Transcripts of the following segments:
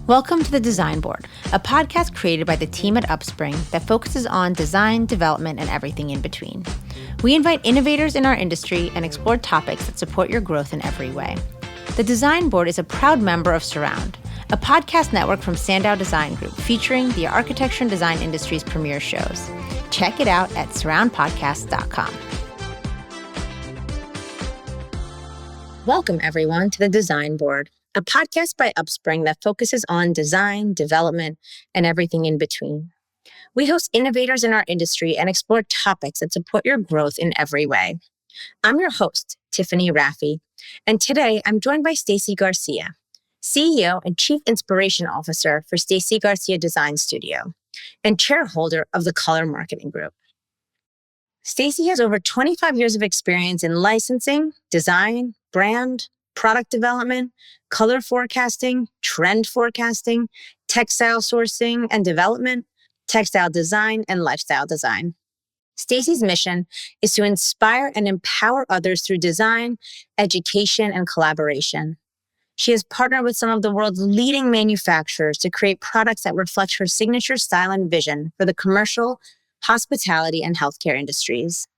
Welcome to The Design Board, a podcast created by the team at UpSpring that focuses on design, development, and everything in between. We invite innovators in our industry and explore topics that support your growth in every way. The Design Board is a proud member of Surround, a podcast network from Sandow Design Group featuring the architecture and design industry's premier shows. Check it out at surroundpodcast.com. Welcome, everyone, to The Design Board, a podcast by UpSpring that focuses on design, development, and everything in between. We host innovators in our industry and explore topics that support your growth in every way. I'm your host, Tiffany Raffi, and today I'm joined by Stacey Garcia, CEO and Chief Inspiration Officer for Stacey Garcia Design Studio and chairholder of the Color Marketing Group. Stacey has over 25 years of experience in licensing, design, brand, product development, color forecasting, trend forecasting, textile sourcing and development, textile design, and lifestyle design. Stacey's mission is to inspire and empower others through design, education, and collaboration. She has partnered with some of the world's leading manufacturers to create products that reflect her signature style and vision for the commercial, hospitality, and healthcare industries.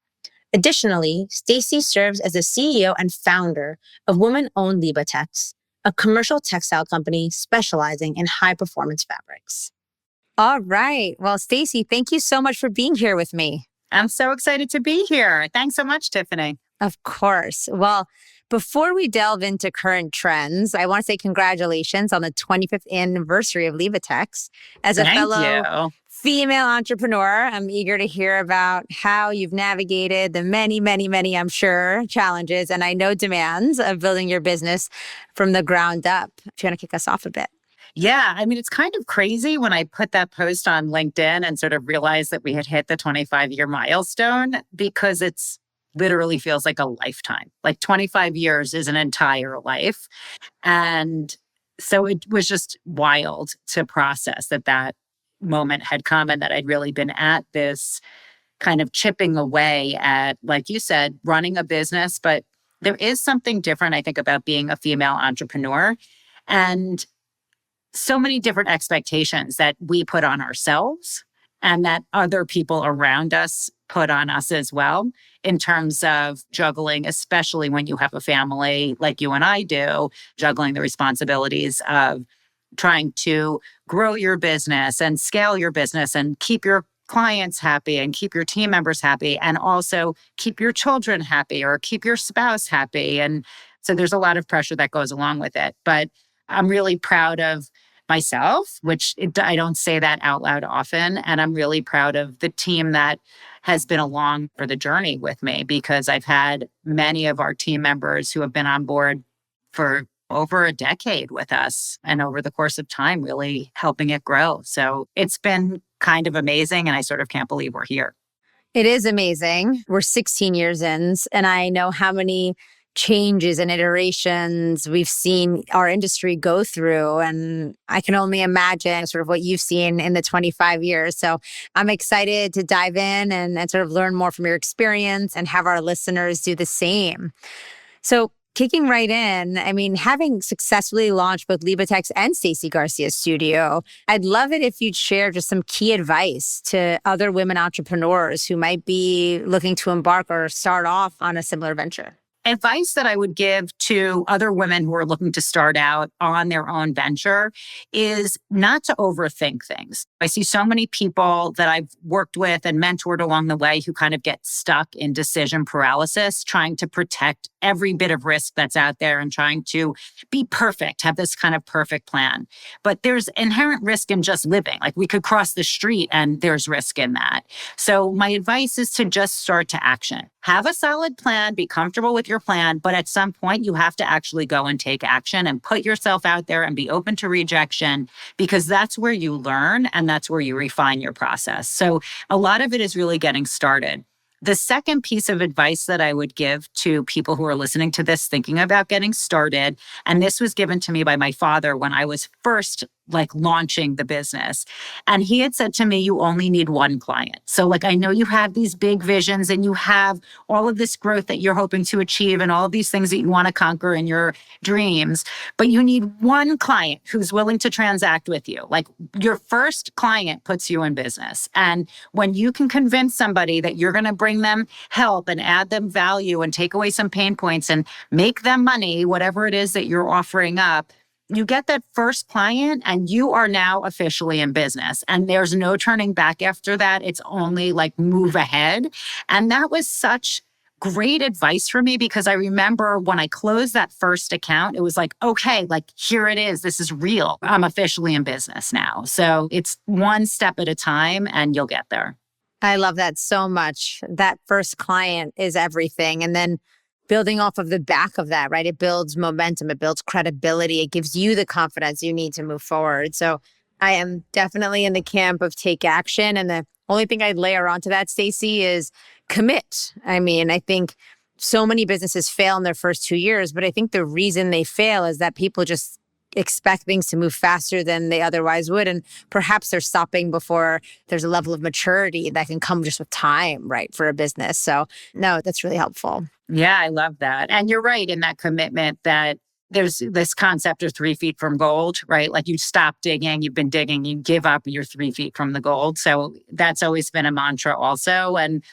Additionally, Stacey serves as the CEO and founder of women-owned Libatex, a commercial textile company specializing in high-performance fabrics. All right. Well, Stacey, thank you so much for being here with me. I'm so excited to be here. Thanks so much, Tiffany. Of course. Well, before we delve into current trends, I want to say congratulations on the 25th anniversary of Libatex. As a fellow female entrepreneur, I'm eager to hear about how you've navigated the many, I'm sure, challenges and I know demands of building your business from the ground up. If you want to kick us off a bit. Yeah, I mean, it's kind of crazy when I put that post on LinkedIn and sort of realized that we had hit the 25-year milestone because it's literally feels like a lifetime. Like 25 years is an entire life. And so it was just wild to process that moment had come and that I'd really been at this kind of chipping away at, like you said, running a business. But there is something different, I think, about being a female entrepreneur and so many different expectations that we put on ourselves and that other people around us put on us as well in terms of juggling, especially when you have a family like you and I do, juggling the responsibilities of trying to grow your business and scale your business and keep your clients happy and keep your team members happy and also keep your children happy or keep your spouse happy. And so there's a lot of pressure that goes along with it. But I'm really proud of myself, I don't say that out loud often. And I'm really proud of the team that has been along for the journey with me because I've had many of our team members who have been on board for over a decade with us and over the course of time really helping it grow. So it's been kind of amazing and I sort of can't believe we're here. It is amazing. We're 16 years in and I know how many changes and iterations we've seen our industry go through. And I can only imagine sort of what you've seen in the 25 years. So I'm excited to dive in and sort of learn more from your experience and have our listeners do the same. So kicking right in, I mean, having successfully launched both Libatex and Stacey Garcia Studio, I'd love it if you'd share just some key advice to other women entrepreneurs who might be looking to embark or start off on a similar venture. Advice that I would give to other women who are looking to start out on their own venture is not to overthink things. I see so many people that I've worked with and mentored along the way who kind of get stuck in decision paralysis, trying to protect every bit of risk that's out there and trying to be perfect, have this kind of perfect plan. But there's inherent risk in just living. Like we could cross the street and there's risk in that. So my advice is to just start to action. Have a solid plan, be comfortable with your plan, but at some point you have to actually go and take action and put yourself out there and be open to rejection because that's where you learn and that's where you refine your process. So a lot of it is really getting started. The second piece of advice that I would give to people who are listening to this, thinking about getting started, and this was given to me by my father when I was first like launching the business. And he had said to me, you only need one client. So like, I know you have these big visions and you have all of this growth that you're hoping to achieve and all of these things that you want to conquer in your dreams, but you need one client who's willing to transact with you. Like your first client puts you in business. And when you can convince somebody that you're going to bring them help and add them value and take away some pain points and make them money, whatever it is that you're offering up, you get that first client and you are now officially in business. And there's no turning back after that. It's only like move ahead. And that was such great advice for me because I remember when I closed that first account, it was like, okay, like here it is. This is real. I'm officially in business now. So it's one step at a time and you'll get there. I love that so much. That first client is everything. And then building off of the back of that, right? It builds momentum, it builds credibility, it gives you the confidence you need to move forward. So I am definitely in the camp of take action. And the only thing I'd layer onto that, Stacey, is commit. I mean, I think so many businesses fail in their first 2 years, but I think the reason they fail is that people just expect things to move faster than they otherwise would. And perhaps they're stopping before there's a level of maturity that can come just with time, right, for a business. So no, that's really helpful. Yeah, I love that. And you're right in that commitment that there's this concept of 3 feet from gold, right? Like you stop digging, you've been digging, you give up, you're 3 feet from the gold. So that's always been a mantra also. And,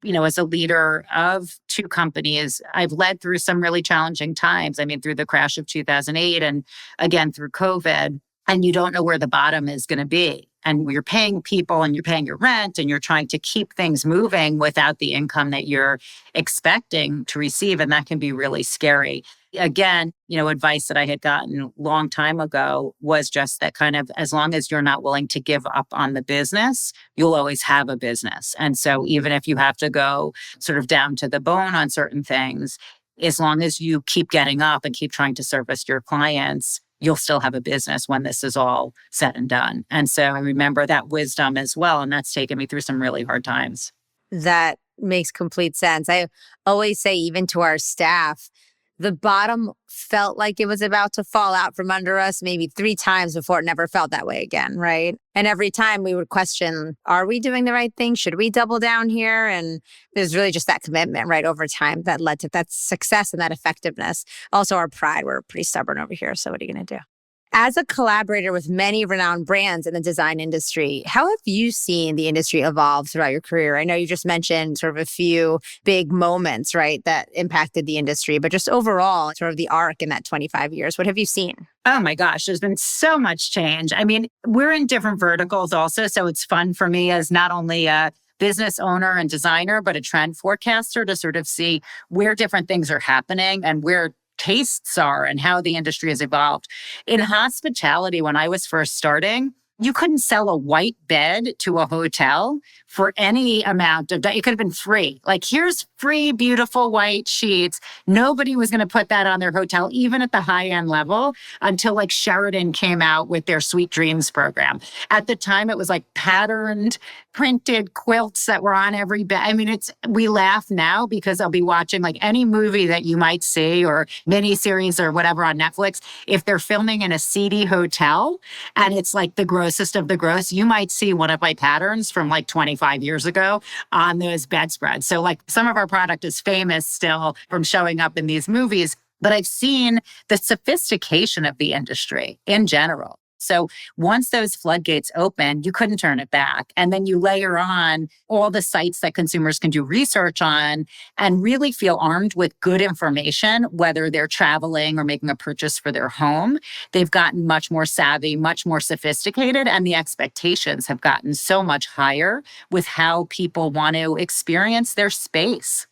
you know, as a leader of 2 companies, I've led through some really challenging times. I mean, through the crash of 2008 and again, through COVID, and you don't know where the bottom is going to be. And you're paying people and you're paying your rent and you're trying to keep things moving without the income that you're expecting to receive. And that can be really scary. Again, you know, advice that I had gotten a long time ago was just that kind of, as long as you're not willing to give up on the business, you'll always have a business. And so even if you have to go sort of down to the bone on certain things, as long as you keep getting up and keep trying to service your clients, you'll still have a business when this is all said and done. And so I remember that wisdom as well. And that's taken me through some really hard times. That makes complete sense. I always say, even to our staff, the bottom felt like it was about to fall out from under us maybe 3 times before it never felt that way again, right? And every time we would question, are we doing the right thing? Should we double down here? And there's really just that commitment, right, over time that led to that success and that effectiveness. Also, our pride. We're pretty stubborn over here. So what are you going to do? As a collaborator with many renowned brands in the design industry, how have you seen the industry evolve throughout your career? I know you just mentioned sort of a few big moments, right, that impacted the industry, but just overall, sort of the arc in that 25 years, what have you seen? Oh my gosh, there's been so much change. I mean, we're in different verticals also, so it's fun for me as not only a business owner and designer, but a trend forecaster to sort of see where different things are happening and where tastes are and how the industry has evolved. In hospitality, when I was first starting, you couldn't sell a white bed to a hotel for any amount of, it could have been free. Like, here's free, beautiful white sheets. Nobody was going to put that on their hotel, even at the high end level, until like Sheraton came out with their Sweet Dreams program. At the time, it was like patterned, printed quilts that were on every bed. I mean, we laugh now because I'll be watching like any movie that you might see or miniseries or whatever on Netflix. If they're filming in a seedy hotel and it's like the grossest of the gross, you might see one of my patterns from like 25 years ago on those bedspreads. So like some of our product is famous still from showing up in these movies, but I've seen the sophistication of the industry in general. So once those floodgates open, you couldn't turn it back. And then you layer on all the sites that consumers can do research on and really feel armed with good information, whether they're traveling or making a purchase for their home. They've gotten much more savvy, much more sophisticated, and the expectations have gotten so much higher with how people want to experience their space.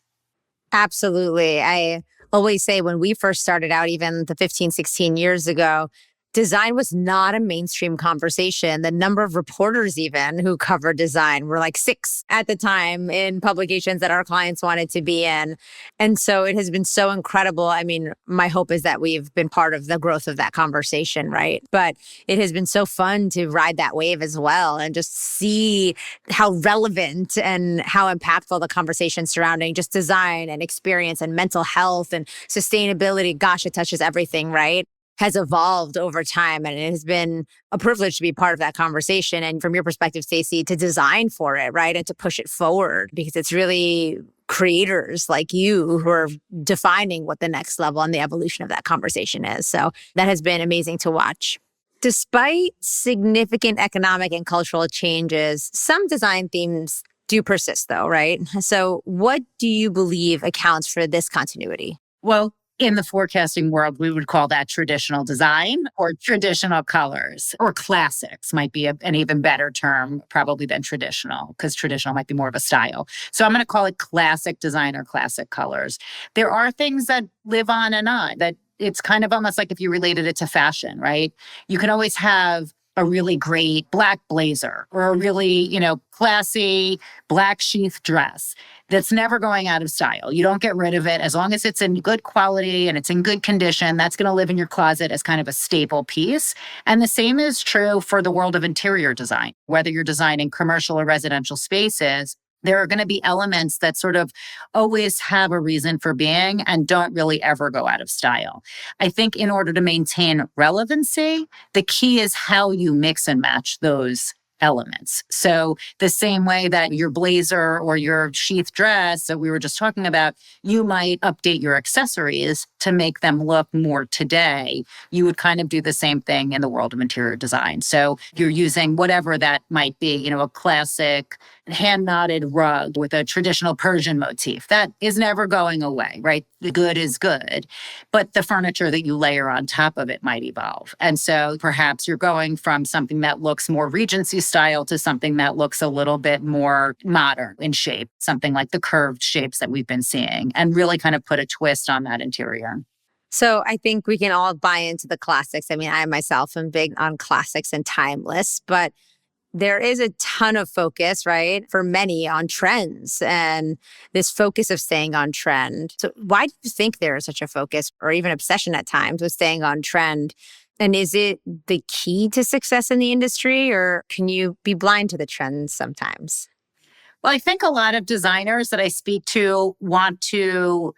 Absolutely. I always say when we first started out, even the 15, 16 years ago, design was not a mainstream conversation. The number of reporters even who covered design were like 6 at the time in publications that our clients wanted to be in. And so it has been so incredible. I mean, my hope is that we've been part of the growth of that conversation, right? But it has been so fun to ride that wave as well and just see how relevant and how impactful the conversation surrounding just design and experience and mental health and sustainability. Gosh, it touches everything, right? has evolved over time. And it has been a privilege to be part of that conversation. And from your perspective, Stacey, to design for it, right? And to push it forward, because it's really creators like you who are defining what the next level and the evolution of that conversation is. So that has been amazing to watch. Despite significant economic and cultural changes, some design themes do persist, though, right? So what do you believe accounts for this continuity? Well, in the forecasting world, we would call that traditional design or traditional colors, or classics might be an even better term probably than traditional, because traditional might be more of a style. So I'm going to call it classic design or classic colors. There are things that live on and on, that it's kind of almost like if you related it to fashion, right? You can always have a really great black blazer or a really, classy black sheath dress that's never going out of style. You don't get rid of it. As long as it's in good quality and it's in good condition, that's going to live in your closet as kind of a staple piece. And the same is true for the world of interior design. Whether you're designing commercial or residential spaces, there are going to be elements that sort of always have a reason for being and don't really ever go out of style. I think in order to maintain relevancy, the key is how you mix and match those elements. So the same way that your blazer or your sheath dress that we were just talking about, you might update your accessories to make them look more today. You would kind of do the same thing in the world of interior design. So you're using whatever that might be, a classic hand-knotted rug with a traditional Persian motif. That is never going away, right? The good is good, but the furniture that you layer on top of it might evolve. And so perhaps you're going from something that looks more Regency style to something that looks a little bit more modern in shape, something like the curved shapes that we've been seeing, and really kind of put a twist on that interior. So I think we can all buy into the classics. I mean, I myself am big on classics and timeless, but there is a ton of focus, right, for many on trends and this focus of staying on trend. So why do you think there is such a focus or even obsession at times with staying on trend? And is it the key to success in the industry, or can you be blind to the trends sometimes? Well, I think a lot of designers that I speak to want to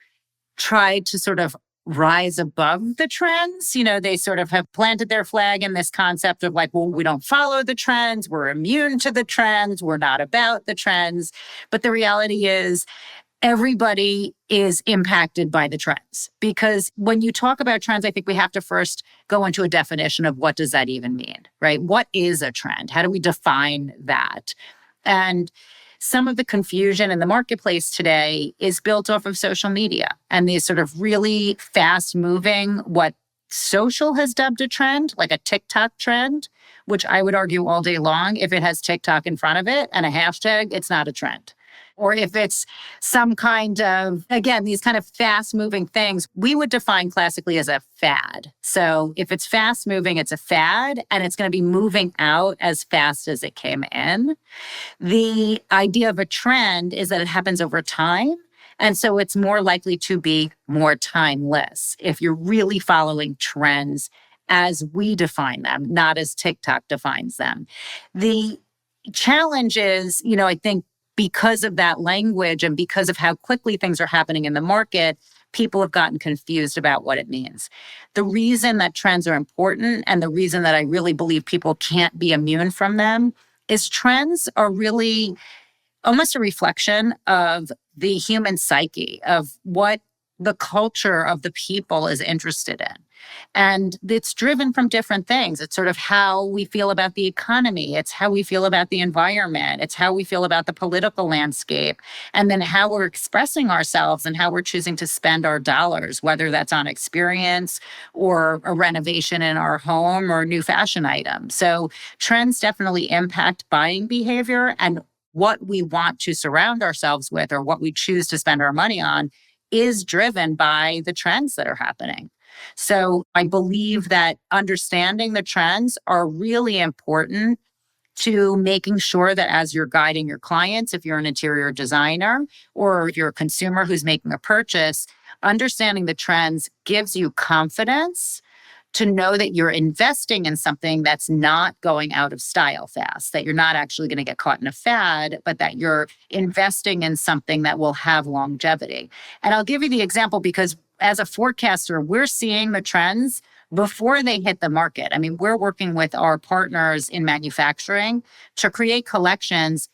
try to sort of rise above the trends. They sort of have planted their flag in this concept of like, well, we don't follow the trends. We're immune to the trends. We're not about the trends. But the reality is everybody is impacted by the trends, because when you talk about trends, I think we have to first go into a definition of what does that even mean, right? What is a trend? How do we define that? And some of the confusion in the marketplace today is built off of social media and these sort of really fast moving, what social has dubbed a trend, like a TikTok trend, which I would argue all day long, if it has TikTok in front of it and a hashtag, it's not a trend. Or if it's some kind of, again, these kind of fast moving things, we would define classically as a fad. So if it's fast moving, it's a fad, and it's going to be moving out as fast as it came in. The idea of a trend is that it happens over time. And so it's more likely to be more timeless if you're really following trends as we define them, not as TikTok defines them. The challenge is, I think because of that language and because of how quickly things are happening in the market, people have gotten confused about what it means. The reason that trends are important and the reason that I really believe people can't be immune from them is trends are really almost a reflection of the human psyche, of what the culture of the people is interested in. And it's driven from different things. It's sort of how we feel about the economy. It's how we feel about the environment. It's how we feel about the political landscape. And then how we're expressing ourselves and how we're choosing to spend our dollars, whether that's on experience or a renovation in our home or new fashion items. So trends definitely impact buying behavior, and what we want to surround ourselves with or what we choose to spend our money on is driven by the trends that are happening. So I believe that understanding the trends are really important to making sure that as you're guiding your clients, if you're an interior designer or if you're a consumer who's making a purchase, understanding the trends gives you confidence to know that you're investing in something that's not going out of style fast, that you're not actually going to get caught in a fad, but that you're investing in something that will have longevity. And I'll give you the example because as a forecaster, we're seeing the trends before they hit the market. I mean, we're working with our partners in manufacturing to create collections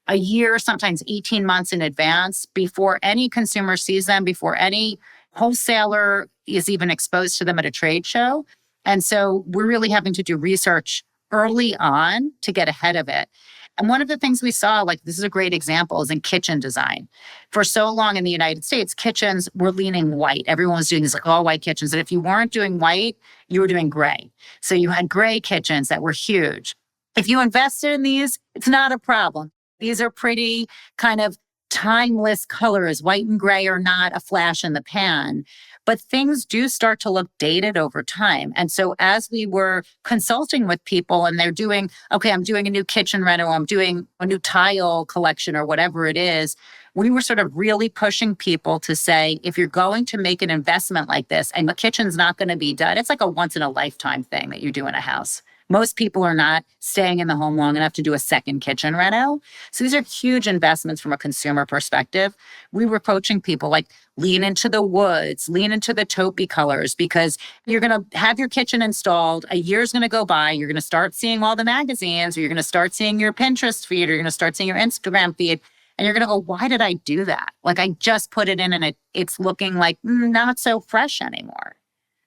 a year, sometimes 18 months in advance before any consumer sees them, before any wholesaler is even exposed to them at a trade show. And so we're really having to do research early on to get ahead of it. And one of the things we saw, like this is a great example, is in kitchen design. For so long in the United States, kitchens were leaning white. Everyone was doing these like all white kitchens. And if you weren't doing white, you were doing gray. So you had gray kitchens that were huge. If you invested in these, it's not a problem. These are pretty kind of timeless colors. White and gray are not a flash in the pan, but things do start to look dated over time. And so as we were consulting with people and they're doing, okay, I'm doing a new kitchen reno, I'm doing a new tile collection or whatever it is, we were sort of really pushing people to say, if you're going to make an investment like this and the kitchen's not going to be done, it's like a once in a lifetime thing that you do in a house. Most people are not staying in the home long enough to do a second kitchen reno. So these are huge investments from a consumer perspective. We were coaching people like lean into the woods, lean into the taupey colors, because you're going to have your kitchen installed. A year's going to go by. You're going to start seeing all the magazines, or you're going to start seeing your Pinterest feed, or you're going to start seeing your Instagram feed. And you're going to go, why did I do that? Like I just put it in and it's looking like not so fresh anymore.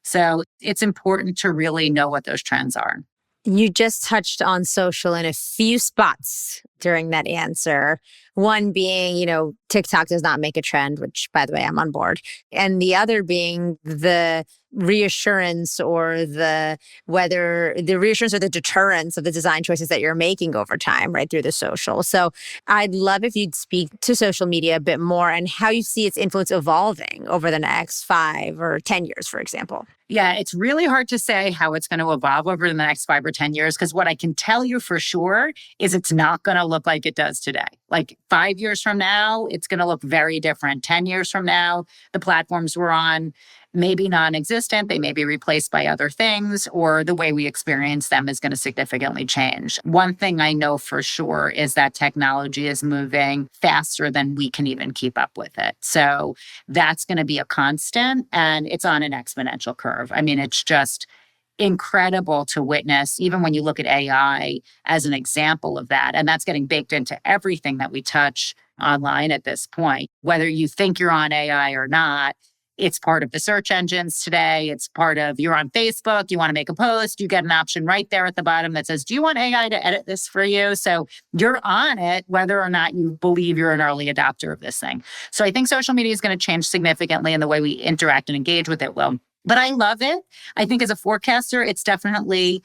So it's important to really know what those trends are. You just touched on social in a few spots during that answer. One being, TikTok does not make a trend, which, by the way, I'm on board. And the other being the reassurance or the reassurance or the deterrence of the design choices that you're making over time, right, through the social. So I'd love if you'd speak to social media a bit more and how you see its influence evolving over the next 5 or 10 years, for example. Yeah, it's really hard to say how it's going to evolve over the next 5 or 10 years, because what I can tell you for sure is it's not going to look like it does today. Like 5 years from now, it's going to look very different. 10 years from now, the platforms we're on may be non-existent. They may be replaced by other things, or the way we experience them is going to significantly change. One thing I know for sure is that technology is moving faster than we can even keep up with it. So that's going to be a constant, and it's on an exponential curve. I mean, it's just incredible to witness, even when you look at AI as an example of that. And that's getting baked into everything that we touch online at this point. Whether you think you're on AI or not, it's part of the search engines today. It's part of, you're on Facebook, you want to make a post, you get an option right there at the bottom that says, do you want AI to edit this for you? So you're on it, whether or not you believe you're an early adopter of this thing. So I think social media is going to change significantly, and the way we interact and engage with it will. But I love it. I think as a forecaster, it's definitely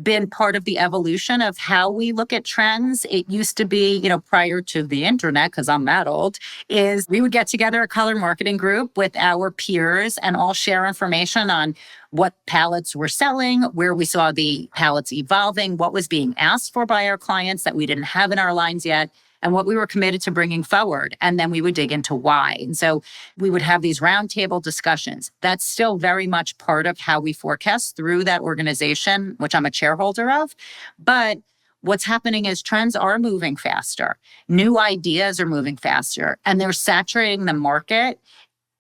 been part of the evolution of how we look at trends. It used to be, prior to the internet, because I'm that old, is we would get together a color marketing group with our peers and all share information on what palettes were selling, where we saw the palettes evolving, what was being asked for by our clients that we didn't have in our lines yet, and what we were committed to bringing forward. And then we would dig into why. And so we would have these roundtable discussions. That's still very much part of how we forecast through that organization, which I'm a shareholder of. But what's happening is trends are moving faster. New ideas are moving faster, and they're saturating the market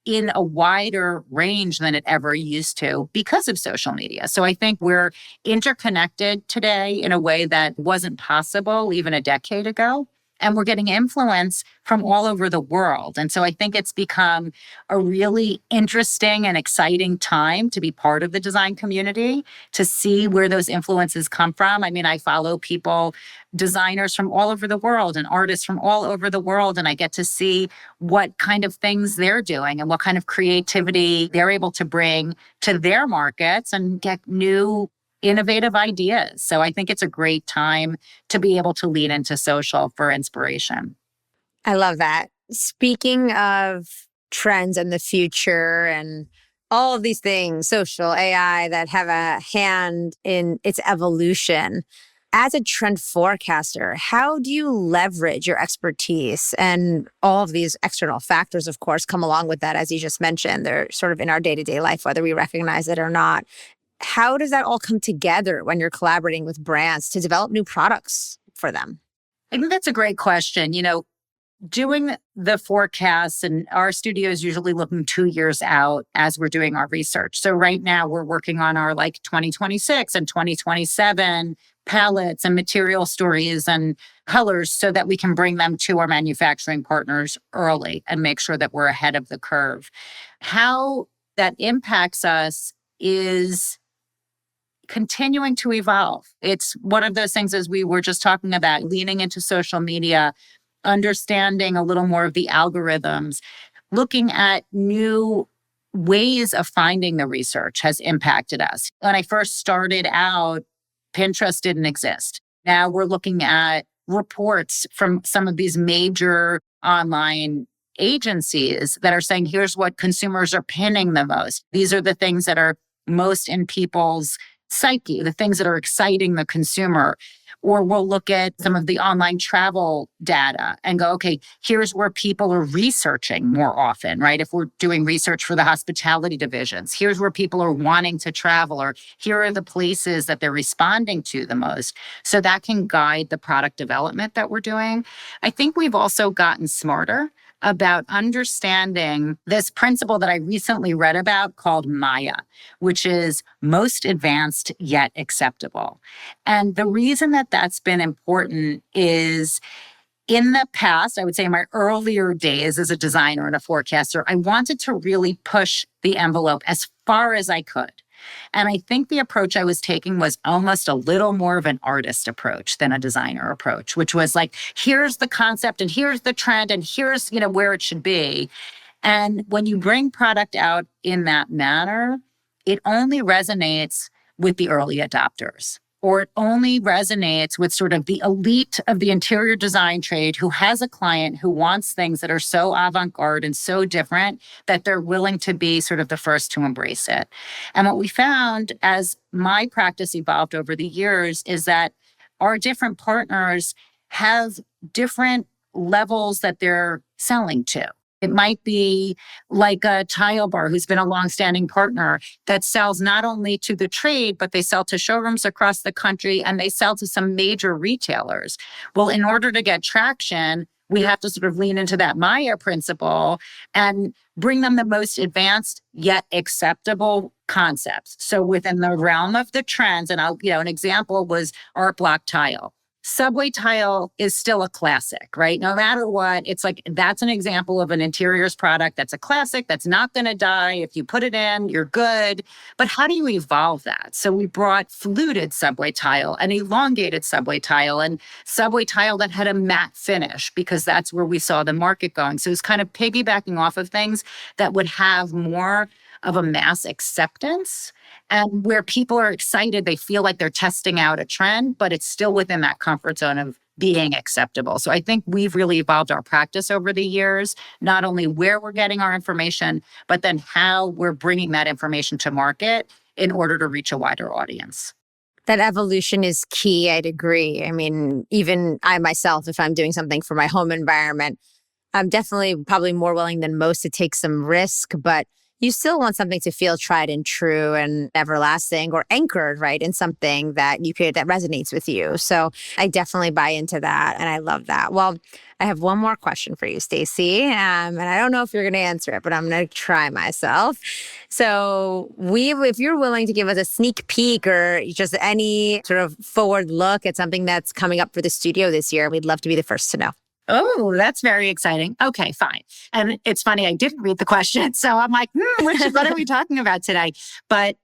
in a wider range than it ever used to because of social media. So I think we're interconnected today in a way that wasn't possible even a decade ago. And we're getting influence from all over the world. And so I think it's become a really interesting and exciting time to be part of the design community, to see where those influences come from. I mean, I follow people, designers from all over the world and artists from all over the world, and I get to see what kind of things they're doing and what kind of creativity they're able to bring to their markets and get new innovative ideas. So I think it's a great time to be able to lean into social for inspiration. I love that. Speaking of trends and the future and all of these things, social, AI, that have a hand in its evolution, as a trend forecaster, how do you leverage your expertise? And all of these external factors, of course, come along with that, as you just mentioned. They're sort of in our day-to-day life, whether we recognize it or not. How does that all come together when you're collaborating with brands to develop new products for them? I think that's a great question. doing the forecasts, and our studio is usually looking 2 years out as we're doing our research. So right now we're working on our like 2026 and 2027 palettes and material stories and colors so that we can bring them to our manufacturing partners early and make sure that we're ahead of the curve. How that impacts us is continuing to evolve. It's one of those things, as we were just talking about, leaning into social media, understanding a little more of the algorithms, looking at new ways of finding the research has impacted us. When I first started out, Pinterest didn't exist. Now we're looking at reports from some of these major online agencies that are saying, here's what consumers are pinning the most. These are the things that are most in people's psyche, the things that are exciting the consumer. Or we'll look at some of the online travel data and go, okay, here's where people are researching more often, right? If we're doing research for the hospitality divisions, here's where people are wanting to travel, or here are the places that they're responding to the most. So that can guide the product development that we're doing. I think we've also gotten smarter about understanding this principle that I recently read about called Maya, which is most advanced yet acceptable. And the reason that that's been important is in the past, I would say in my earlier days as a designer and a forecaster, I wanted to really push the envelope as far as I could. And I think the approach I was taking was almost a little more of an artist approach than a designer approach, which was like, here's the concept and here's the trend and here's, where it should be. And when you bring product out in that manner, it only resonates with the early adopters, or it only resonates with sort of the elite of the interior design trade who has a client who wants things that are so avant-garde and so different that they're willing to be sort of the first to embrace it. And what we found as my practice evolved over the years is that our different partners have different levels that they're selling to. It might be like a tile bar who's been a longstanding partner that sells not only to the trade, but they sell to showrooms across the country and they sell to some major retailers. Well, in order to get traction, we have to sort of lean into that Maya principle and bring them the most advanced yet acceptable concepts. So within the realm of the trends, and an example was art block tile. Subway tile is still a classic, right? No matter what, it's like that's an example of an interiors product that's a classic, that's not going to die. If you put it in, you're good. But how do you evolve that? So we brought fluted subway tile and elongated subway tile and subway tile that had a matte finish because that's where we saw the market going. So it's kind of piggybacking off of things that would have more of a mass acceptance and where people are excited, they feel like they're testing out a trend, but it's still within that comfort zone of being acceptable. So I think we've really evolved our practice over the years, not only where we're getting our information, but then how we're bringing that information to market in order to reach a wider audience. That evolution is key. I'd agree. I mean, even I myself, if I'm doing something for my home environment, I'm definitely probably more willing than most to take some risk, but you still want something to feel tried and true and everlasting or anchored, right, in something that that resonates with you. So I definitely buy into that. And I love that. Well, I have one more question for you, Stacey. And I don't know if you're going to answer it, but I'm going to try myself. So if you're willing to give us a sneak peek or just any sort of forward look at something that's coming up for the studio this year, we'd love to be the first to know. Oh, that's very exciting. Okay, fine. And it's funny, I didn't read the question. So I'm like, what are we talking about today? But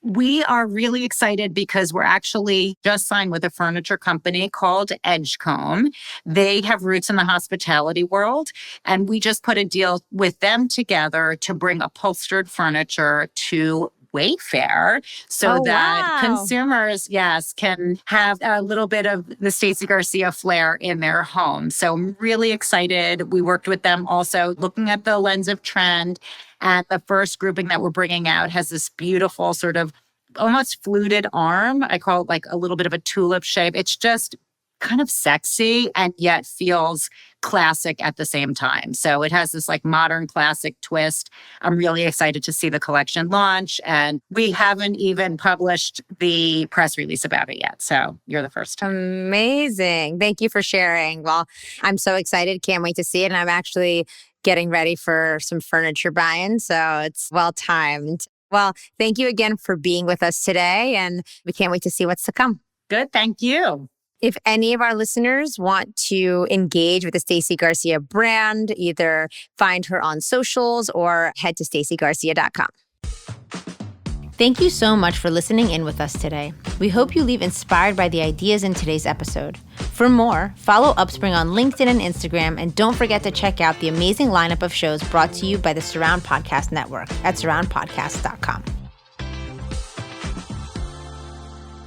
we are really excited because we're actually just signed with a furniture company called Edgecombe. They have roots in the hospitality world. And we just put a deal with them together to bring upholstered furniture to Wayfair so that consumers, can have a little bit of the Stacey Garcia flair in their home. So I'm really excited. We worked with them also looking at the lens of trend. And the first grouping that we're bringing out has this beautiful sort of almost fluted arm. I call it like a little bit of a tulip shape. It's just kind of sexy and yet feels classic at the same time. So it has this like modern classic twist. I'm really excited to see the collection launch, and we haven't even published the press release about it yet. So you're the first. Amazing. Thank you for sharing. Well, I'm so excited. Can't wait to see it. And I'm actually getting ready for some furniture buying. So it's well timed. Well, thank you again for being with us today. And we can't wait to see what's to come. Good. Thank you. If any of our listeners want to engage with the Stacey Garcia brand, either find her on socials or head to staceygarcia.com. Thank you so much for listening in with us today. We hope you leave inspired by the ideas in today's episode. For more, follow UpSpring on LinkedIn and Instagram, and don't forget to check out the amazing lineup of shows brought to you by the Surround Podcast Network at surroundpodcast.com.